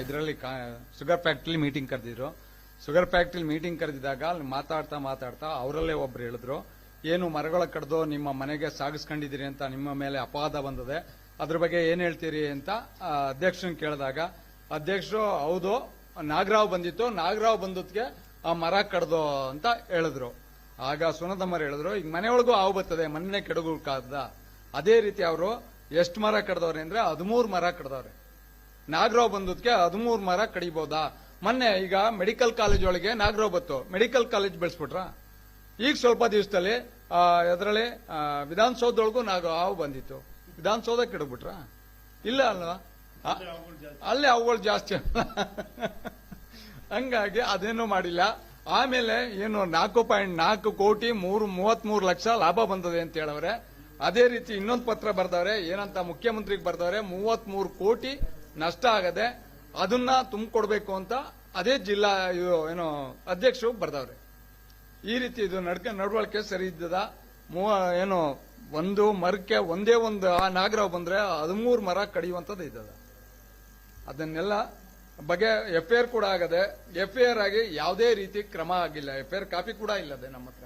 ಇದರಲ್ಲಿ sugar factory meeting ಕರೆದಿದ್ರು. Sugar factory meeting ಕರೆದಿದ್ದಾಗ ಅಲ್ಲಿ ಮಾತಾಡ್ತಾ ಅವರಲ್ಲೇ ಒಬ್ರು ಹೇಳಿದ್ರು, ಏನು ಮರಗಳ ಕಡ್ದು ನಿಮ್ಮ ಮನೆಗೆ ಸಾಗಿಸ್ಕೊಂಡಿದ್ದೀರಿ ಅಂತ ನಿಮ್ಮ ಮೇಲೆ ಅಪವಾದ ಬಂದಿದೆ, ಅದ್ರ ಬಗ್ಗೆ ಏನ್ ಹೇಳ್ತೀರಿ ಅಂತ ಅಧ್ಯಕ್ಷರನ್ನ ಕೇಳಿದಾಗ ಅಧ್ಯಕ್ಷರು ಹೌದು ನಾಗರಾವ್ ಬಂದಿತ್ತು, ನಾಗರಾವ್ ಬಂದದ್ಗೆ ಆ ಮರ ಕಡ್ದು ಅಂತ ಹೇಳಿದ್ರು. ಆಗ ಸುನಂದಮ್ಮರು ಹೇಳಿದ್ರು, ಈಗ ಮನೆಯೊಳಗೂ ಹಾವು ಬರ್ತದೆ, ಮನೆ ಕೆಡಗುಕಾದ. ಅದೇ ರೀತಿ ಅವರು ಎಷ್ಟು ಮರ ಕಡ್ದವ್ರೆ ಅಂದ್ರೆ 13 ಮರ ಕಡ್ದವ್ರೆ. ನಾಗರಾವ್ ಬಂದದ್ಕೆ 13 ಮರ ಕಡಿಬಹುದಾ? ಮೊನ್ನೆ ಈಗ ಮೆಡಿಕಲ್ ಕಾಲೇಜ್ ಒಳಗೆ ನಾಗರಾವ್ ಬತ್ತು, ಮೆಡಿಕಲ್ ಕಾಲೇಜ್ ಬೆಳೆಸ್ಬಿಟ್ರ. ಈಗ ಸ್ವಲ್ಪ ದಿವಸದಲ್ಲಿ ಅದರಲ್ಲಿ ವಿಧಾನಸೌಧದೊಳಗೂ ಹಾವು ಬಂದಿತ್ತು, ವಿಧಾನಸೌಧ ಕೆಡಗ್ಬಿಟ್ರ? ಇಲ್ಲ ಅಲ್ವಾ? ಅಲ್ಲೇ ಅವುಗಳು ಜಾಸ್ತಿ. ಹಂಗಾಗಿ ಅದೇನು ಮಾಡಿಲ್ಲ. ಆಮೇಲೆ ಏನು 4.4 ಕೋಟಿ 33 ಲಕ್ಷ ಲಾಭ ಬಂದದೆ ಅಂತ ಹೇಳವ್ರೆ. ಅದೇ ರೀತಿ ಇನ್ನೊಂದು ಪತ್ರ ಬರ್ದವ್ರೆ, ಏನಂತ ಮುಖ್ಯಮಂತ್ರಿಗೆ ಬರ್ದವ್ರೆ, 33 ಕೋಟಿ ನಷ್ಟ ಆಗದೆ, ಅದನ್ನ ತುಂಬಿಕೊಡ್ಬೇಕು ಅಂತ ಅದೇ ಜಿಲ್ಲಾ ಏನು ಅಧ್ಯಕ್ಷರು ಬರ್ದವ್ರೆ. ಈ ರೀತಿ ಇದು ನಡವಳಿಕೆ ಸರಿ ಇದ್ದದ? ಏನು ಒಂದು ಮರಕ್ಕೆ ಒಂದೇ ಒಂದು ಆ ನಾಗರಾವ್ ಬಂದ್ರೆ 13 ಮರ ಕಡಿಯುವಂತದ್ದು ಇದ್ದದ. ಅದನ್ನೆಲ್ಲ ಬಗ್ಗೆ ಎಫ್ಐಆರ್ ಕೂಡ ಆಗದೆ, ಎಫ್ಐಆರ್ ಆಗಿ ಯಾವುದೇ ರೀತಿ ಕ್ರಮ ಆಗಿಲ್ಲ. ಎಫ್ಐಆರ್ ಕಾಪಿ ಕೂಡ ಇಲ್ಲದೆ ನಮ್ಮ ಹತ್ರ.